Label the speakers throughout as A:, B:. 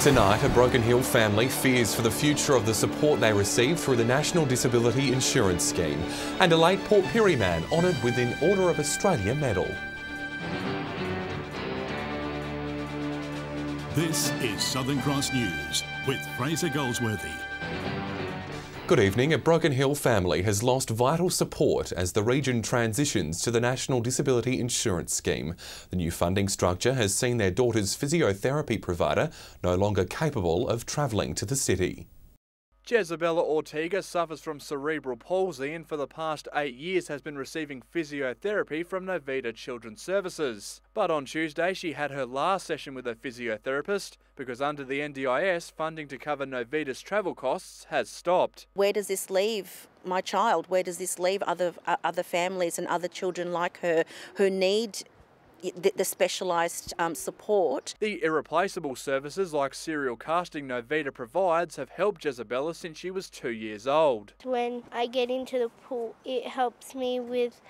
A: Tonight, a Broken Hill family fears for the future of the support they receive through the National Disability Insurance Scheme, and a late Port Pirie man honoured with an Order of Australia medal.
B: This is Southern Cross News with Fraser Goldsworthy.
A: Good evening. A Broken Hill family has lost vital support as the region transitions to the National Disability Insurance Scheme. The new funding structure has seen their daughter's physiotherapy provider no longer capable of travelling to the city.
C: Jezabella Ortega suffers from cerebral palsy and for the past 8 years has been receiving physiotherapy from Novita Children's Services. But on Tuesday she had her last session with a physiotherapist because under the NDIS, funding to cover Novita's travel costs has stopped.
D: Where does this leave my child? Where does this leave other families and other children like her who need the specialised support?
C: The irreplaceable services like serial casting Novita provides have helped Jezabella since she was 2 years old.
E: When I get into the pool, it helps me with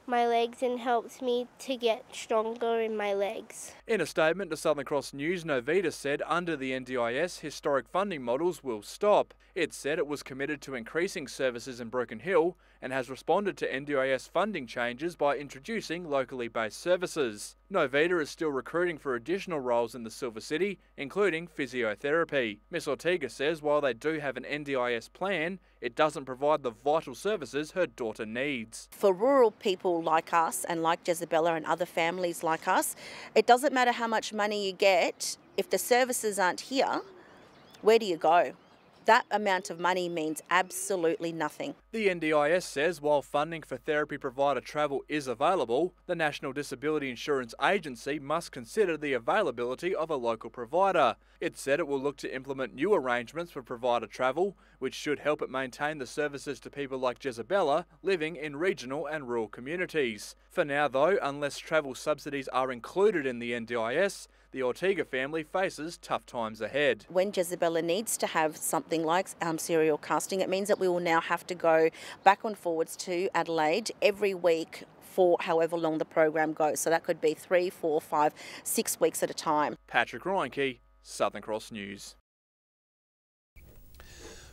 E: my legs and helps me to get stronger in my legs.
C: In a statement to Southern Cross News, Novita said under the NDIS, historic funding models will stop. It said it was committed to increasing services in Broken Hill and has responded to NDIS funding changes by introducing locally based services. Novita is still recruiting for additional roles in the Silver City, including physiotherapy. Ms Ortega says while they do have an NDIS plan, it doesn't provide the vital services her daughter needs.
D: For rural people like us and like Jezabella and other families like us, it doesn't matter how much money you get. If the services aren't here, where do you go? That amount of money means absolutely nothing.
C: The NDIS says while funding for therapy provider travel is available, the National Disability Insurance Agency must consider the availability of a local provider. It said it will look to implement new arrangements for provider travel, which should help it maintain the services to people like Jezabella living in regional and rural communities. For now though, unless travel subsidies are included in the NDIS, the Ortega family faces tough times ahead.
D: When Jezabella needs to have something like serial casting, it means that we will now have to go back and forwards to Adelaide every week for however long the program goes. So that could be 3, 4, 5, 6 weeks at a time.
C: Patrick Reinke, Southern Cross News.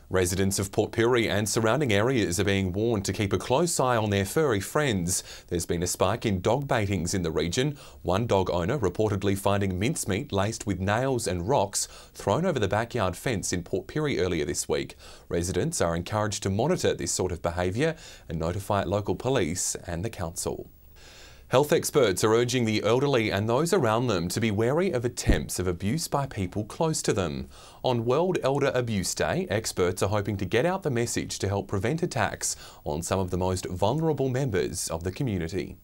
A: Residents of Port Pirie and surrounding areas are being warned to keep a close eye on their furry friends. There's been a spike in dog baitings in the region. One dog owner reportedly finding mincemeat laced with nails and rocks thrown over the backyard fence in Port Pirie earlier this week. Residents are encouraged to monitor this sort of behaviour and notify local police and the council. Health experts are urging the elderly and those around them to be wary of attempts of abuse by people close to them. On World Elder Abuse Day, experts are hoping to get out the message to help prevent attacks on some of the most vulnerable members of the community.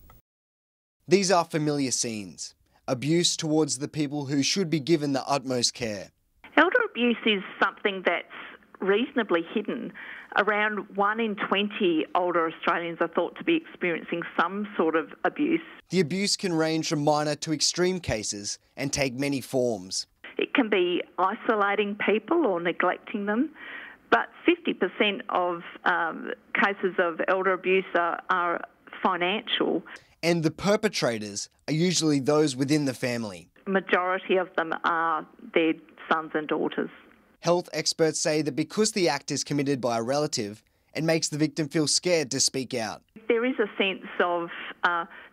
F: These are familiar scenes. Abuse towards the people who should be given the utmost care.
G: Elder abuse is something that's reasonably hidden. Around 1 in 20 older Australians are thought to be experiencing some sort of abuse.
F: The abuse can range from minor to extreme cases and take many forms.
G: It can be isolating people or neglecting them, but 50% of cases of elder abuse are financial.
F: And the perpetrators are usually those within the family.
G: Majority of them are their sons and daughters.
F: Health experts say that because the act is committed by a relative, it makes the victim feel scared to speak out.
G: There is a sense of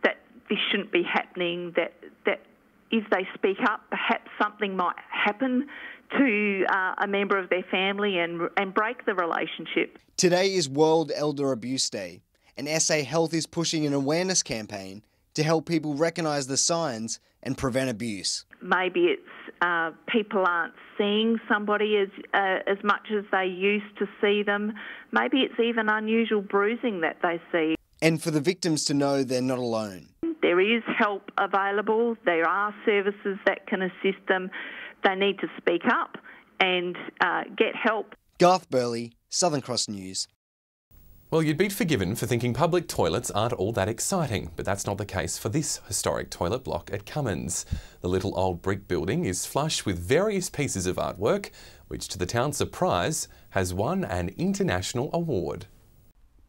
G: that this shouldn't be happening, that if they speak up, perhaps something might happen to a member of their family and break the relationship.
F: Today is World Elder Abuse Day, and SA Health is pushing an awareness campaign to help people recognise the signs and prevent abuse.
G: Maybe it's people aren't seeing somebody as much as they used to see them. Maybe it's even unusual bruising that they see.
F: And for the victims to know they're not alone.
G: There is help available. There are services that can assist them. They need to speak up and get help.
F: Garth Burley, Southern Cross News.
A: Well, you'd be forgiven for thinking public toilets aren't all that exciting, but that's not the case for this historic toilet block at Cummins. The little old brick building is flush with various pieces of artwork, which to the town's surprise has won an international award.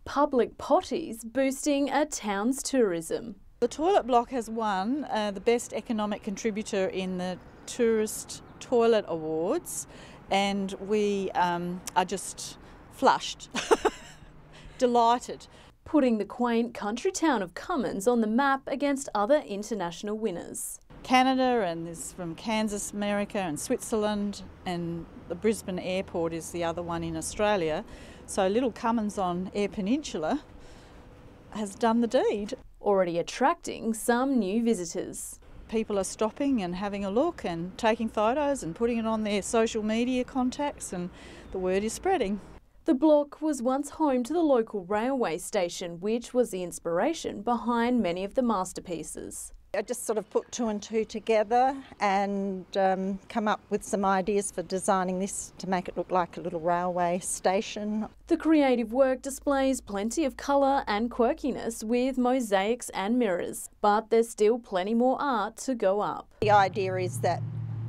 H: Public potties boosting a town's tourism.
I: The toilet block has won the best economic contributor in the tourist Toilet Awards, and we are just flushed, delighted.
H: Putting the quaint country town of Cummins on the map against other international winners.
I: Canada, and there's from Kansas, America, and Switzerland, and the Brisbane Airport is the other one in Australia. So little Cummins on Eyre Peninsula has done the deed.
H: Already attracting some new visitors.
I: People are stopping and having a look and taking photos and putting it on their social media contacts, and the word is spreading.
H: The block was once home to the local railway station, which was the inspiration behind many of the masterpieces.
J: I just sort of put two and two together and come up with some ideas for designing this to make it look like a little railway station.
H: The creative work displays plenty of colour and quirkiness with mosaics and mirrors, but there's still plenty more art to go up.
J: The idea is that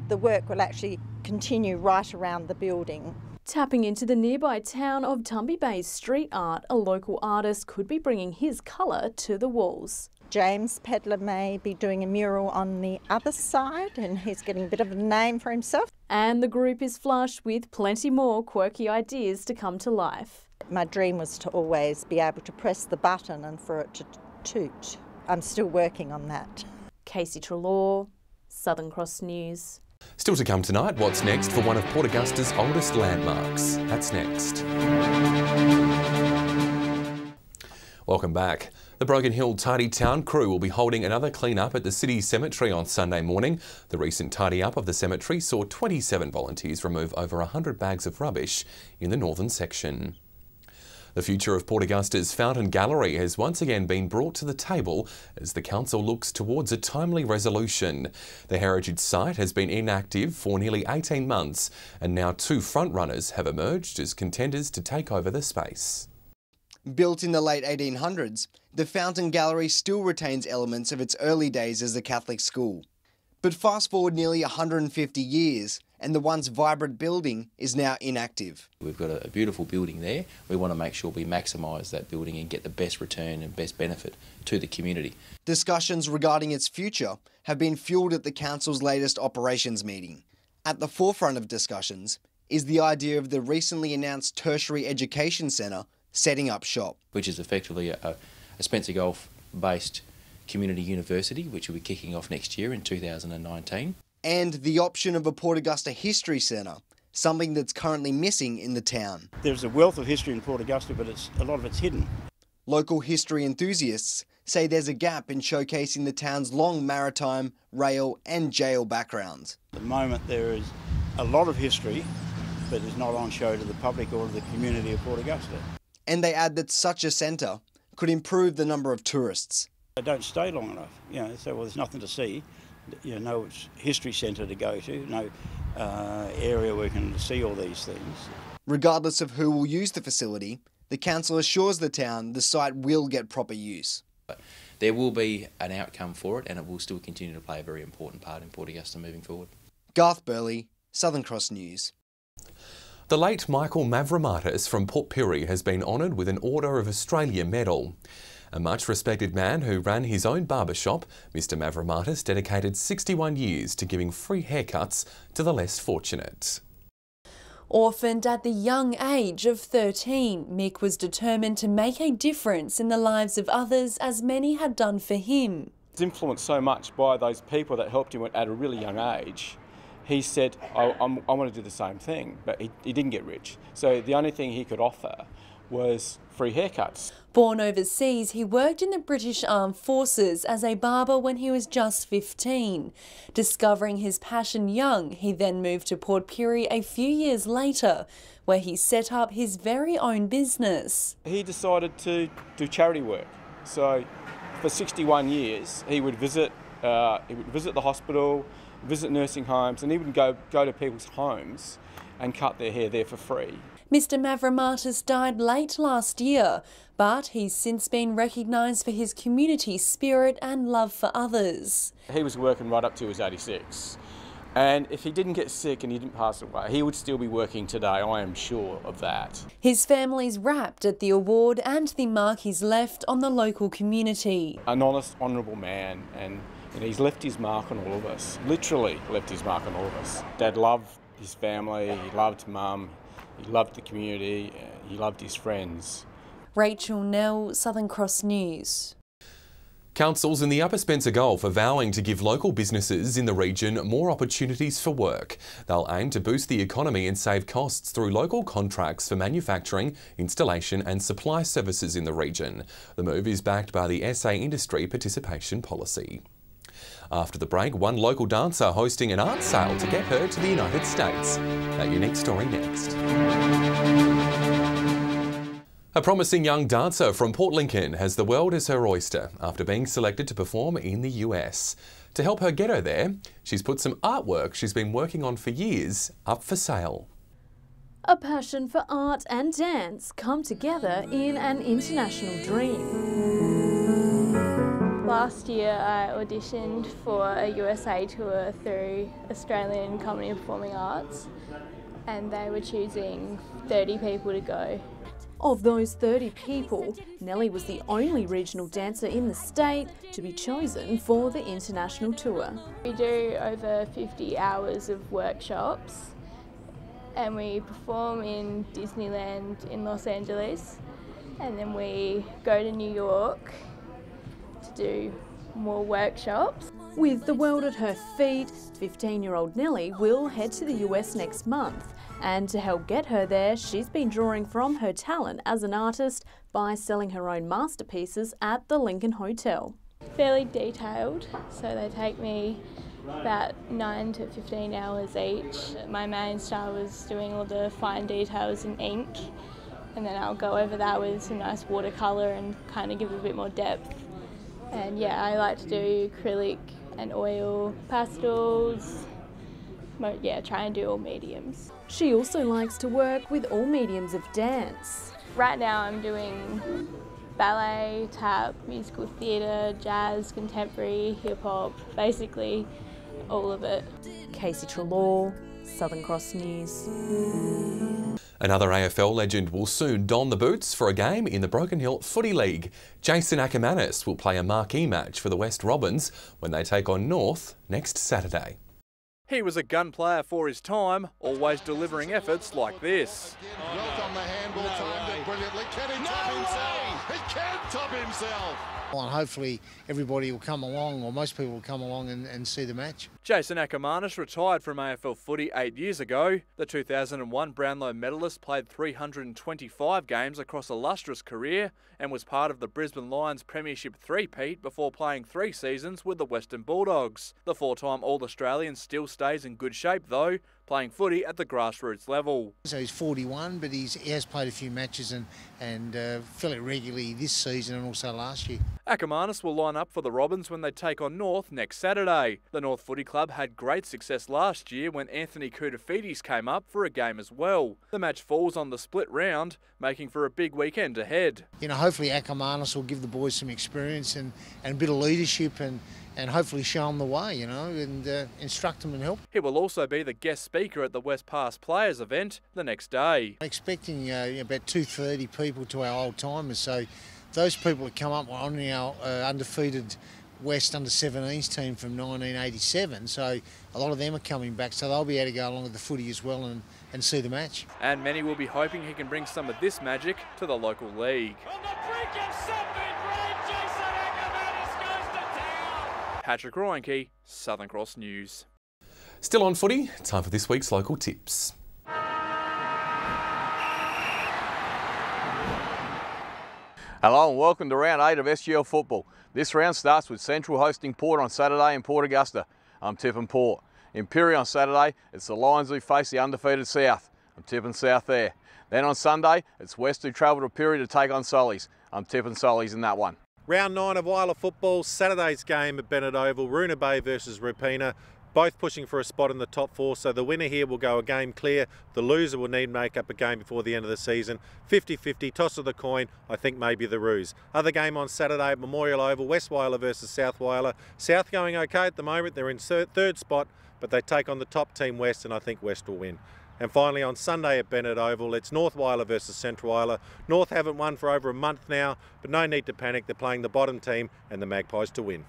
J: the work will actually continue right around the building.
H: Tapping into the nearby town of Tumby Bay's street art, a local artist could be bringing his colour to the walls.
J: James Pedler may be doing a mural on the other side, and he's getting a bit of a name for himself.
H: And the group is flush with plenty more quirky ideas to come to life.
J: My dream was to always be able to press the button and for it to toot. I'm still working on that.
H: Casey Treloar, Southern Cross News.
A: Still to come tonight, what's next for one of Port Augusta's oldest landmarks? That's next. Welcome back. The Broken Hill Tidy Town crew will be holding another clean-up at the city cemetery on Sunday morning. The recent tidy-up of the cemetery saw 27 volunteers remove over 100 bags of rubbish in the northern section. The future of Port Augusta's Fountain Gallery has once again been brought to the table as the council looks towards a timely resolution. The heritage site has been inactive for nearly 18 months, and now two frontrunners have emerged as contenders to take over the space.
F: Built in the late 1800s, the Fountain Gallery still retains elements of its early days as a Catholic school. But fast forward nearly 150 years, and the once vibrant building is now inactive.
K: We've got a beautiful building there. We want to make sure we maximise that building and get the best return and best benefit to the community.
F: Discussions regarding its future have been fuelled at the council's latest operations meeting. At the forefront of discussions is the idea of the recently announced tertiary education centre setting up shop.
K: Which is effectively a Spencer Gulf-based community university, which will be kicking off next year in 2019.
F: And the option of a Port Augusta History Centre, something that's currently missing in the town.
L: There's a wealth of history in Port Augusta, but a lot of it's hidden.
F: Local history enthusiasts say there's a gap in showcasing the town's long maritime, rail and jail backgrounds.
L: At the moment there is a lot of history, but it's not on show to the public or to the community of Port Augusta.
F: And they add that such a centre could improve the number of tourists.
L: They don't stay long enough, so well, there's nothing to see. No history centre to go to, no area where we can see all these things.
F: Regardless of who will use the facility, the council assures the town the site will get proper use.
K: There will be an outcome for it, and it will still continue to play a very important part in Port Augusta moving forward.
F: Garth Burley, Southern Cross News.
A: The late Michael Mavromatis from Port Pirie has been honoured with an Order of Australia medal. A much-respected man who ran his own barbershop, Mr Mavromatis dedicated 61 years to giving free haircuts to the less fortunate.
M: Orphaned at the young age of 13, Mick was determined to make a difference in the lives of others as many had done for him.
N: He's influenced so much by those people that helped him at a really young age. He said, I want to do the same thing, but he didn't get rich. So the only thing he could offer was free haircuts.
M: Born overseas, he worked in the British Armed Forces as a barber when he was just 15. Discovering his passion young, he then moved to Port Pirie a few years later, where he set up his very own business.
N: He decided to do charity work. So for 61 years, he would visit the hospital, visit nursing homes, and even go to people's homes and cut their hair there for free.
M: Mr Mavromatis died late last year, but he's since been recognised for his community spirit and love for others.
N: He was working right up to his 86, and if he didn't get sick and he didn't pass away, he would still be working today, I am sure of that.
M: His family's rapt at the award and the mark he's left on the local community.
N: An honest, honourable man, and And he's left his mark on all of us, literally left his mark on all of us. Dad loved his family, he loved Mum, he loved the community, he loved his friends.
M: Rachel Nell, Southern Cross News.
A: Councils in the Upper Spencer Gulf are vowing to give local businesses in the region more opportunities for work. They'll aim to boost the economy and save costs through local contracts for manufacturing, installation and supply services in the region. The move is backed by the SA Industry Participation Policy. After the break, one local dancer hosting an art sale to get her to the United States. That unique story next. A promising young dancer from Port Lincoln has the world as her oyster after being selected to perform in the US. To help her get her there, she's put some artwork she's been working on for years up for sale.
H: A passion for art and dance come together in an international dream.
O: Last year I auditioned for a USA tour through Australian Comedy and Performing Arts, and they were choosing 30 people to go.
H: Of those 30 people, Nellie was the only regional dancer in the state to be chosen for the international tour.
O: We do over 50 hours of workshops and we perform in Disneyland in Los Angeles, and then we go to New York to do more workshops.
H: With the world at her feet, 15-year-old Nellie will head to the US next month. And to help get her there, she's been drawing from her talent as an artist by selling her own masterpieces at the Lincoln Hotel.
O: Fairly detailed, so they take me about 9 to 15 hours each. My main style was doing all the fine details in ink, and then I'll go over that with some nice watercolour and kind of give it a bit more depth. And yeah, I like to do acrylic and oil, pastels, yeah, try and do all mediums.
H: She also likes to work with all mediums of dance.
O: Right now I'm doing ballet, tap, musical theatre, jazz, contemporary, hip-hop, basically all of it.
H: Casey Trelaw, Southern Cross News.
A: Another AFL legend will soon don the boots for a game in the Broken Hill Footy League. Jason Ackermanis will play a marquee match for the West Robins when they take on North next Saturday.
C: He was a gun player for his time, always delivering efforts like this.
P: Well done, the handball, timed it brilliantly. Can he top himself? He can top himself.
Q: And hopefully everybody will come along, or most people will come along and see the match.
C: Jason Ackermanis retired from AFL footy 8 years ago. The 2001 Brownlow medalist played 325 games across a lustrous career and was part of the Brisbane Lions Premiership three-peat before playing 3 seasons with the Western Bulldogs. The 4-time All-Australian still stays in good shape though, playing footy at the grassroots level.
Q: So he's 41, but he has played a few matches and fairly regularly this season and also last year.
C: Ackermanis will line up for the Robins when they take on North next Saturday. The North Footy Club had great success last year when Anthony Koutafidis came up for a game as well. The match falls on the split round, making for a big weekend ahead.
Q: You know, hopefully Ackermanis will give the boys some experience and a bit of leadership and hopefully show them the way, you know, and instruct them and help.
C: He will also be the guest speaker at the West Pass Players event the next day.
Q: Expecting about 230 people to our old timers, so those people that come up on our undefeated West under-17s team from 1987, so a lot of them are coming back, so they'll be able to go along with the footy as well and see the match.
C: And many will be hoping he can bring some of this magic to the local league. Patrick Reinke, Southern Cross News.
A: Still on footy, time for this week's local tips.
R: Hello and welcome to round 8 of SGL football. This round starts with Central hosting Port on Saturday in Port Augusta. I'm tipping Port. In Pirie on Saturday, it's the Lions who face the undefeated South. I'm tipping South there. Then on Sunday, it's West who travel to Pirie to take on Sollies. I'm tipping Sollies in that one.
S: Round 9 of Wyler football, Saturday's game at Bennett Oval, Roona Bay versus Rupina, both pushing for a spot in the top 4, so the winner here will go a game clear. The loser will need to make up a game before the end of the season. 50-50, toss of the coin, I think maybe the Roos. Other game on Saturday at Memorial Oval, West Wyler versus South Wyler. South going okay at the moment, they're in third spot, but they take on the top team West, and I think West will win. And finally on Sunday at Bennett Oval, it's North Wyler versus Central Wyler. North haven't won for over a month now, but no need to panic. They're playing the bottom team and the Magpies to win.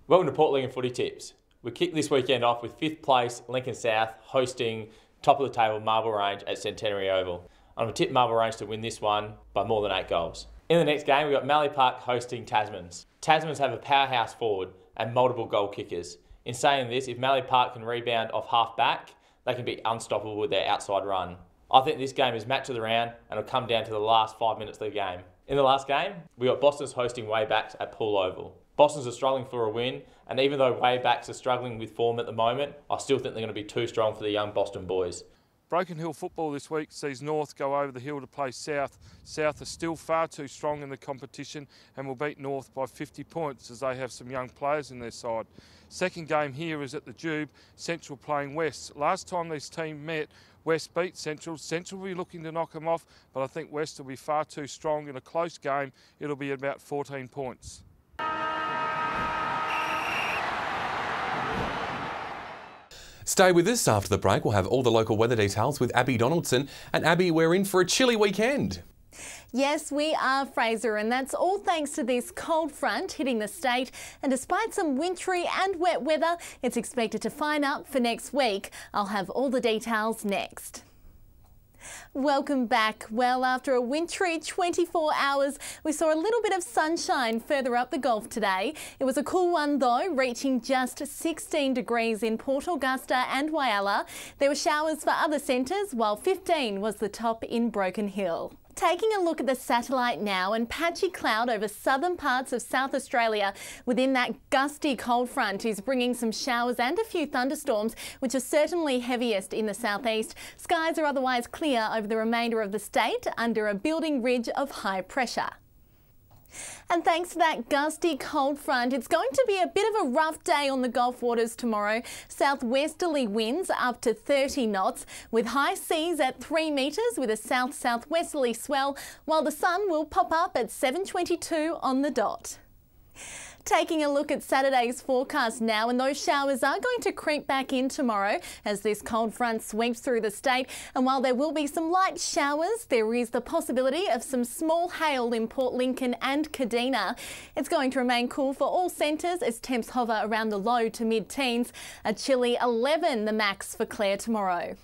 T: Welcome to Port Lincoln Footy Tips. We kick this weekend off with 5th place Lincoln South hosting top of the table Marble Range at Centenary Oval. I'm going to tip Marble Range to win this one by more than 8 goals. In the next game, we've got Mallee Park hosting Tasmans. Tasmans have a powerhouse forward and multiple goal kickers. In saying this, if Mallee Park can rebound off half back, they can be unstoppable with their outside run. I think this game is match of the round and it'll come down to the last 5 minutes of the game. In the last game, we got Boston's hosting Waybacks at Poole Oval. Boston's are struggling for a win, and even though Waybacks are struggling with form at the moment, I still think they're going to be too strong for the young Boston boys.
U: Broken Hill football this week sees North go over the hill to play South. South are still far too strong in the competition and will beat North by 50 points as they have some young players in their side. Second game here is at the Jube, Central playing West. Last time this team met, West beat Central. Central will be looking to knock them off, but I think West will be far too strong in a close game. It'll be about 14 points.
A: Stay with us. After the break, we'll have all the local weather details with Abby Donaldson. And Abby, we're in for a chilly weekend.
V: Yes, we are, Fraser, and that's all thanks to this cold front hitting the state. And despite some wintry and wet weather, it's expected to fine up for next week. I'll have all the details next. Welcome back. Well, after a wintry 24 hours, we saw a little bit of sunshine further up the Gulf today. It was a cool one though, reaching just 16 degrees in Port Augusta and Whyalla. There were showers for other centres, while 15 was the top in Broken Hill. Taking a look at the satellite now, and patchy cloud over southern parts of South Australia within that gusty cold front is bringing some showers and a few thunderstorms, which are certainly heaviest in the southeast. Skies are otherwise clear over the remainder of the state under a building ridge of high pressure. And thanks to that gusty cold front, it's going to be a bit of a rough day on the Gulf waters tomorrow. Southwesterly winds up to 30 knots, with high seas at 3 metres with a south-southwesterly swell, while the sun will pop up at 7:22 on the dot. Taking a look at Saturday's forecast now, and those showers are going to creep back in tomorrow as this cold front sweeps through the state. And while there will be some light showers, there is the possibility of some small hail in Port Lincoln and Kadina. It's going to remain cool for all centres as temps hover around the low to mid-teens. A chilly 11 the max for Clare tomorrow.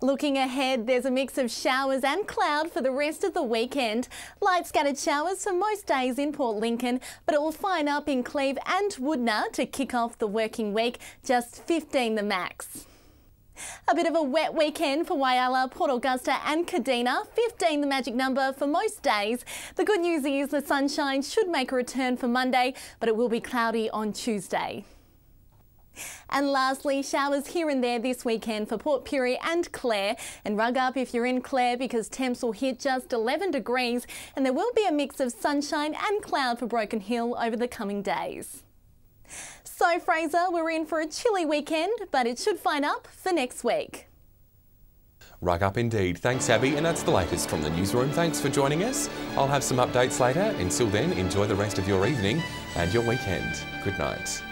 V: Looking ahead, there's a mix of showers and cloud for the rest of the weekend. Light scattered showers for most days in Port Lincoln, but it will fine up in Cleve and Woodner to kick off the working week, just 15 the max. A bit of a wet weekend for Whyalla, Port Augusta and Kadina, 15 the magic number for most days. The good news is the sunshine should make a return for Monday, but it will be cloudy on Tuesday. And lastly, showers here and there this weekend for Port Pirie and Clare. And rug up if you're in Clare because temps will hit just 11 degrees and there will be a mix of sunshine and cloud for Broken Hill over the coming days. So Fraser, we're in for a chilly weekend, but it should fine up for next week.
A: Rug up indeed. Thanks, Abby, and that's the latest from the newsroom. Thanks for joining us. I'll have some updates later. Until then, enjoy the rest of your evening and your weekend. Good night.